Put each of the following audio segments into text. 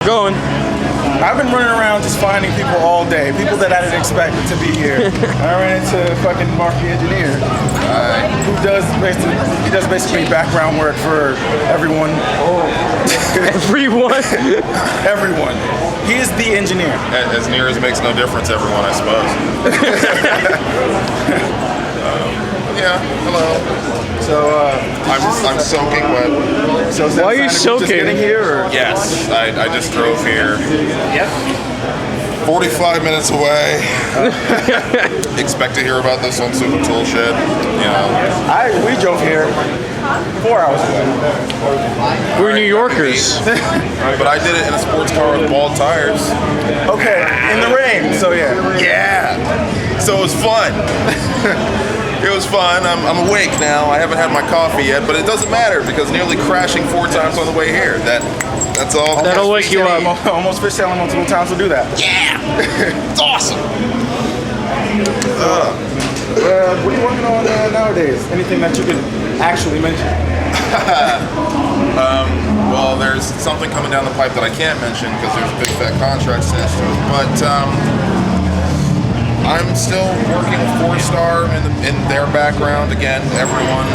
Going. I've been running around just finding people all day, people that I didn't expect to be here. I ran into fucking Marc the engineer, who does basically background work for everyone. Everyone? Everyone. He is the engineer. As near as makes no difference, everyone, I suppose. Yeah, hello. So, I'm soaking wet. So why are you soaking? Just getting here, or? Yes, I just drove here. Yep. 45 minutes away. Expect to hear about this on Super Tool Shed. You know. We drove here 4 hours away. We're New Yorkers. But I did it in a sports car with bald tires. Okay, in the rain, so yeah. Yeah. So it was fun. It was fun. I'm awake now. I haven't had my coffee yet, but it doesn't matter because nearly crashing 4 times on the way here. That's all. That'll wake you up. Almost fishtailing multiple times will do that. Yeah. It's awesome. What are you working on nowadays? Anything that you can actually mention? Well, there's something coming down the pipe that I can't mention because there's a big fat contract attached to it. But I'm still working with 4-Star in their background. Again, everyone.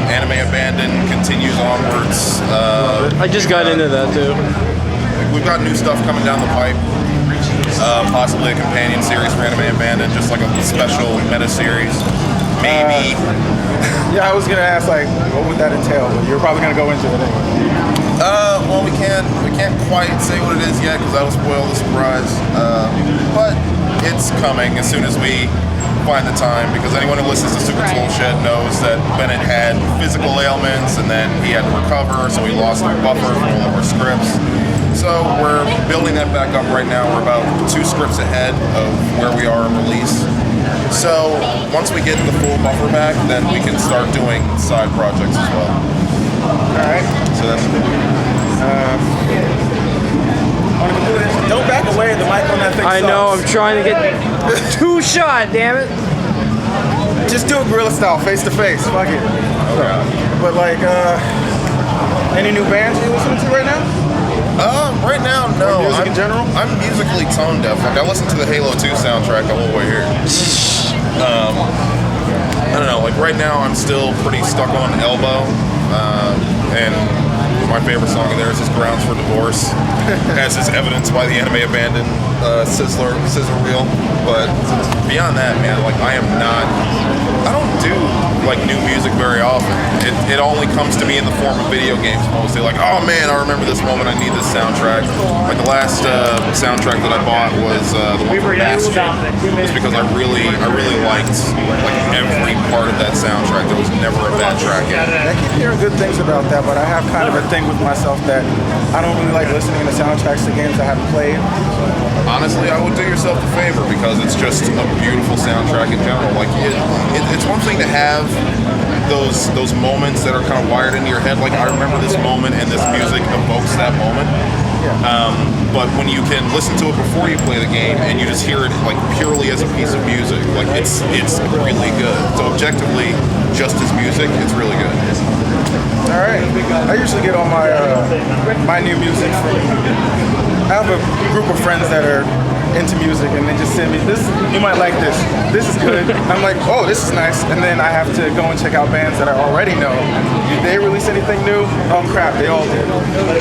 Anime Abandoned continues onwards. I just got into that too. We've got new stuff coming down the pipe. Possibly a companion series for Anime Abandoned, just like a special meta series. Maybe. Yeah, I was gonna ask like, what would that entail? But you're probably gonna go into it anyway. Well, we can't quite say what it is yet because that'll spoil the surprise. But it's coming as soon as we find the time, because anyone who listens to Super Tool Shed knows that Bennett had physical ailments and then he had to recover, so he lost a buffer from all of our scripts. So we're building that back up right now. We're about 2 scripts ahead of where we are in release. So once we get the full buffer back, then we can start doing side projects as well. Alright. So that's don't back away, the mic on that thing I sucks. know, I'm trying to get 2 shot, damn it. Just do it guerrilla style, face to face, fuck it. okay. But like, any new bands you listening to right now? Right now, no. Or music in general? I'm musically tone deaf. Like I listened to the Halo 2 soundtrack the whole way here. I don't know. Like right now, I'm still pretty stuck on Elbow, and my favorite song in there is Grounds for Divorce, as is evidenced by the Anime Abandoned scissor reel. But beyond that, man, like I don't do like new music very often. It only comes to me in the form of video games mostly. Like, oh man, I remember this moment, I need this soundtrack. Like the last soundtrack that I bought was the one for Bastion, just because I really liked like every part of that soundtrack. There was never a bad track in it. I keep hearing good things about that, but I have kind of a thing with myself that I don't really like listening to soundtracks to games I haven't played. Honestly, I would do yourself a favor because it's just a beautiful soundtrack in general. Like it's one thing to have those moments that are kind of wired into your head. Like I remember this moment and this music evokes that moment. But when you can listen to it before you play the game and you just hear it like purely as a piece of music, like it's really good. So objectively, just as music, it's really good. All right. I usually get all my new music from. I have a group of friends that are into music, and they just send me this. You might like this. This is good. I'm like, oh, this is nice. And then I have to go and check out bands that I already know. Did they release anything new? Oh crap, they all did.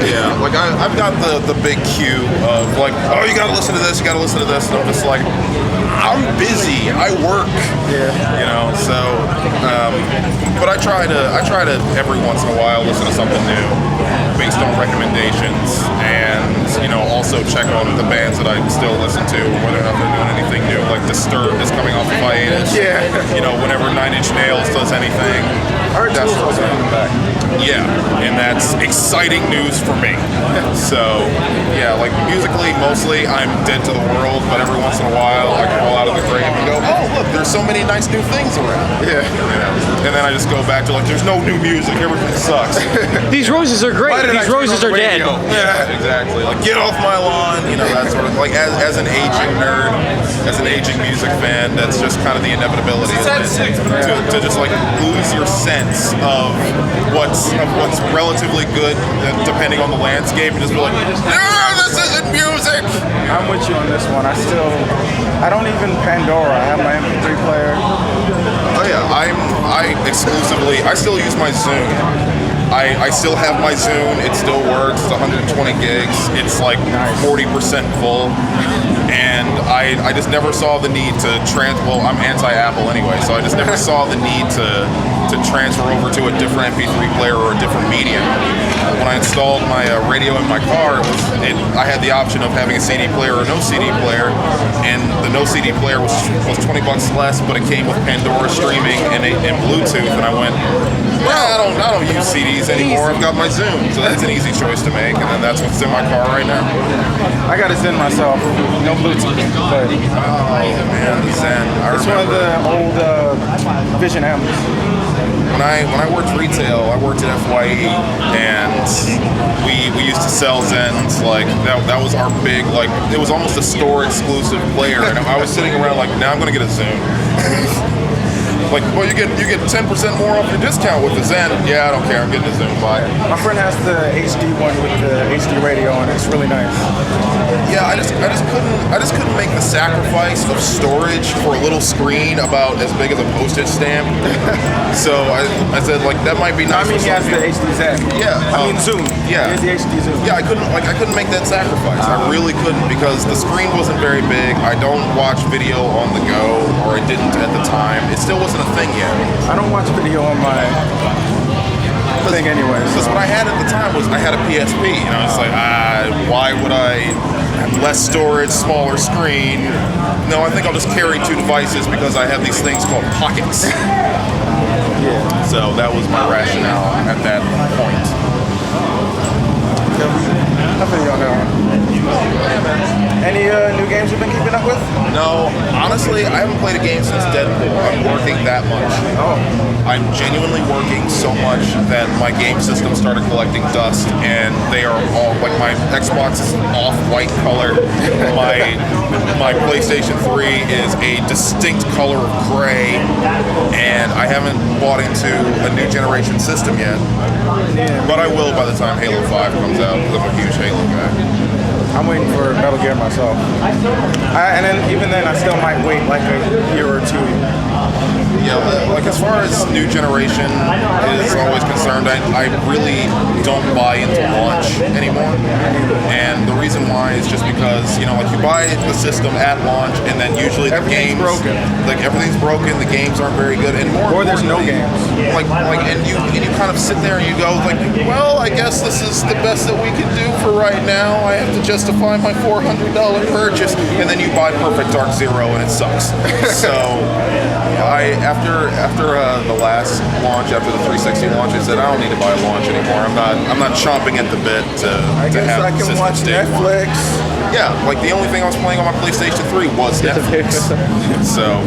Yeah, like I've got the big queue of like, oh, you gotta listen to this, you gotta listen to this, and I'm just like, I'm busy, I work. Yeah. You know, so but I try to every once in a while listen to something new based on recommendations, and you know, also check on the bands that I still listen to, whether or not they're doing anything new. Like Disturbed is coming off of hiatus. Yeah. You know, whenever 9 Inch Nails does anything, That's also coming back. yeah, and that's exciting news for me. So, yeah, like musically, mostly I'm dead to the world, but every once in a while I crawl out of the grave and go, oh, look, there's so many nice new things around. Yeah. You know? And then I just go back to like, there's no new music, everything sucks. These roses are great. These roses are dead. Yeah, exactly. Like, get off my lawn, you know, that sort of, like, as an aging nerd, as an aging music fan, that's just kind of the inevitability of it. To just like lose your sense of what's relatively good depending on the landscape, and just be like, this is I'm with you on this one. I don't even Pandora. I have my MP3 player. Oh yeah, I still use my Zune. I still have my Zune. It still works. It's 120 gigs. It's like 40% full. And I just never saw the need to well, I'm anti-Apple anyway, so I just never saw the need to transfer over to a different MP3 player or a different medium. When I installed my radio in my car, I had the option of having a CD player or no CD player, and the no CD player was $20 less, but it came with Pandora streaming and Bluetooth, and I went, well, I don't use CDs anymore. I've got my Zune, so that's an easy choice to make, and then that's what's in my car right now. I got a Zen myself, no Bluetooth, but oh man, the Zen. It's one of the old Vision M's. When I worked retail, I worked at FYE, and we used to sell Zens. Like that was our big, like, it was almost a store exclusive player, and I was sitting around like, now I'm gonna get a Zune. Like, well, you get 10% more off your discount with the Zen. Yeah, I don't care. I'm getting a Zune. Bye. My friend has the HD one with the HD radio on it. It's really nice. Yeah, I just couldn't make the sacrifice of storage for a little screen about as big as a postage stamp. So I said, like, that might be nice. I mean, he has the HD Zen. Yeah. I mean Zune. Yeah. He has the HD Zune. Yeah, I couldn't make that sacrifice. I really couldn't, because the screen wasn't very big. I don't watch video on the go, or I didn't at the time. It still wasn't a thing yet. I don't watch video on my thing anyway. Because what I had at the time was I had a PSP. You know, it's like, why would I have less storage, smaller screen? No, I think I'll just carry two devices because I have these things called pockets. Yeah. So that was my rationale at that point. I feel you on that one. Any new games you've been keeping up with? No, honestly, I haven't played a game since Deadpool. I'm working that much. Oh. I'm genuinely working so much that my game system started collecting dust, and they are all, like, my Xbox is off-white color. My PlayStation 3 is a distinct color of gray, and I haven't bought into a new generation system yet. Yeah. But I will by the time Halo 5 comes out, because I'm a huge Halo guy. I'm waiting for Metal Gear myself. And then even then, I still might wait like a year or two. Yeah, like as far as new generation is always concerned, I really don't buy into launch anymore. And the reason why is just because, you know, like, you buy the system at launch, and then usually the games, broken. Like, everything's broken, the games aren't very good, and more Or there's no importantly, games. and you kind of sit there and you go like, well, I guess this is the best that we can do for right now. I have to justify my $400 purchase, and then you buy Perfect Dark Zero and it sucks. So after the last launch, after the 360 launch, I said I don't need to buy a launch anymore. I'm not chomping at the bit to have I can watch Netflix. Yeah, like, the only thing I was playing on my PlayStation 3 was Netflix. So,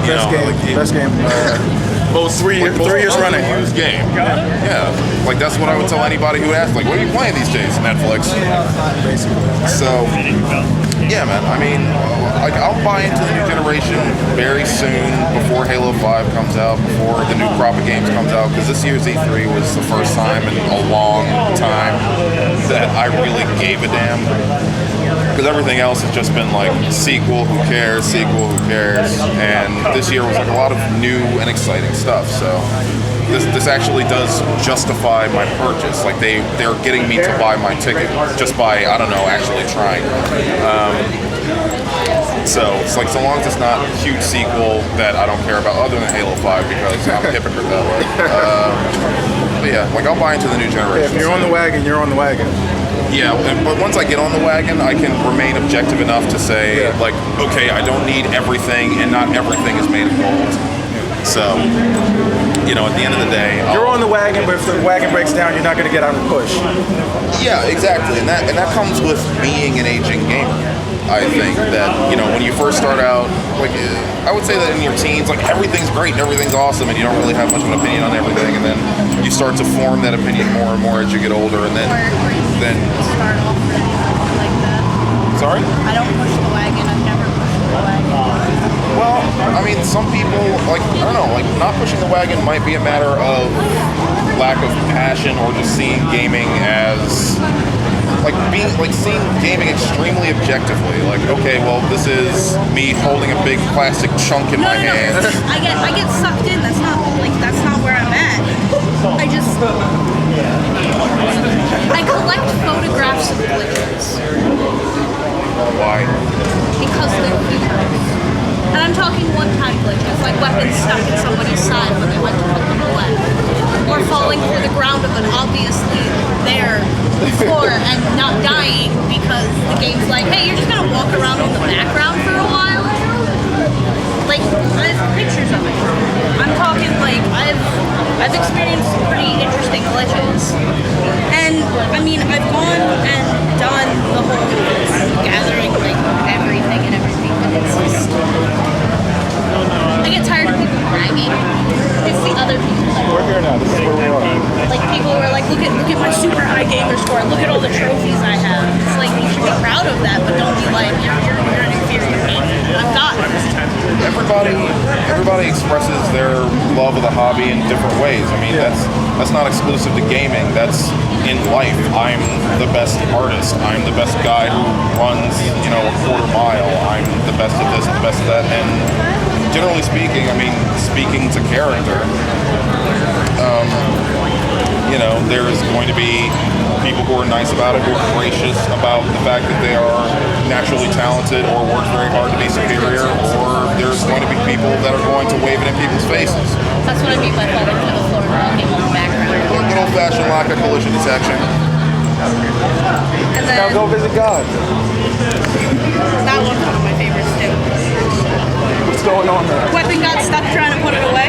you know, Best game. most 3 years running. used game. Yeah, like, that's what I would tell anybody who asked, like, what are you playing these days? Netflix. Basically. So, yeah, man. I mean, like, I'll buy into the new generation very soon, before Halo 5 comes out, before the new crop of games comes out, because this year's E3 was the first time in a long time that I really gave a damn. Because everything else has just been like, sequel, who cares, and this year was like a lot of new and exciting stuff. So this actually does justify my purchase. Like, they're getting me to buy my ticket just by, I don't know, actually trying. So it's like, so long as it's not a huge sequel that I don't care about, other than Halo 5, because I'm a hypocrite that way. But yeah, like, I'll buy into the new generation. If you're on the wagon, you're on the wagon. Yeah, but once I get on the wagon, I can remain objective enough to say, like, okay, I don't need everything, and not everything is made of gold. So, you know, at the end of the day, You're on the wagon, but if the wagon breaks down, you're not going to get out and push. Yeah, exactly, and that comes with being an aging gamer. I think that, you know, when you first start out, like, I would say that in your teens, like, everything's great and everything's awesome, and you don't really have much of an opinion on everything, and then you start to form that opinion more and more as you get older, and then start off like that. Sorry? I don't push the wagon. I've never pushed the wagon. Well, I mean, some people, like, I don't know, like, not pushing the wagon might be a matter of lack of passion, or just seeing gaming as, seeing gaming extremely objectively. Like, okay, well, this is me holding a big plastic chunk in my hand. I get sucked in. That's not where I'm at. I collect photographs of glitches. Why? Because they're humorous. And I'm talking one-time glitches, like weapons stuck in somebody's side when they went to put them away. Or falling through the ground of an obviously there before and not dying because the game's like, hey, you're just gonna walk around in the background for a while. Like, I have pictures of it. I'm talking like I've experienced some pretty interesting glitches. And I mean, I've gone and done the whole gathering like everything and everything, but it's just I get tired of people bragging. It's the other people that We're here now. This is where we are. like people who are like, look at my super high gamer score, look at all the trophies I have. It's like you should be proud of that, but don't be like you're an inferior gamer. I've got it. Everybody expresses their love of the hobby in different ways. I mean, that's not exclusive to gaming. That's in life. I'm the best artist. I'm the best guy who runs, a quarter mile. I'm the best at this, the best at that. And generally speaking, I mean, speaking to character, there's going to be people who are nice about it, who are gracious about the fact that they are naturally talented or work very hard to be superior, or there's going to be people that are going to wave it in people's faces. That's what I mean by falling to the floor and walking on the background. Good old-fashioned lack of collision detection. And then Now go visit God. that one's one of my favorites too. What's going on there? Weapon got stuck trying to put it away.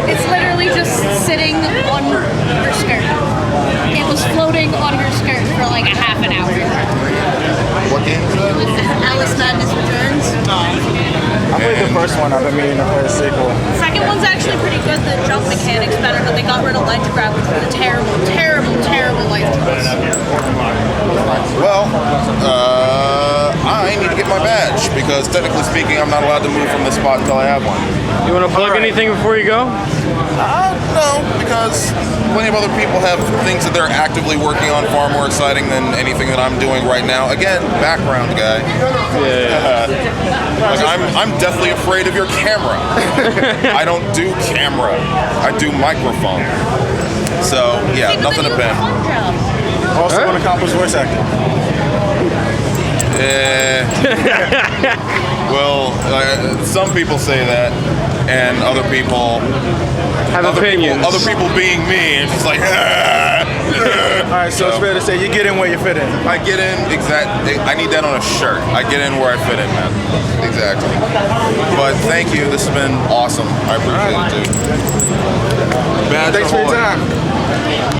It's literally just sitting on her skirt. It was floating on her skirt for like a half an hour. What game is that? Alice Madness Returns. I played the first one. I've been meaning to play the sequel. The second one's actually pretty good. The jump mechanic's better, but they got rid of ledge grab, which was a terrible, terrible, terrible life choice. Well, I need to get my badge because technically speaking, I'm not allowed to move from this spot until I have one. You want to plug anything before you go? No, because plenty of other people have things that they're actively working on far more exciting than anything that I'm doing right now. Again, background guy. Yeah. I'm deathly afraid of your camera. I don't do camera. I do microphone. So, yeah, nothing to pen. Also an accomplished voice actor. Well, some people say that, and other people Have opinions. Other people being me, and just like. Alright, so it's fair to say you get in where you fit in. I get in I need that on a shirt. I get in where I fit in, man. Exactly. But thank you. This has been awesome. I appreciate it, dude. Badge Thanks for your ahoy. time.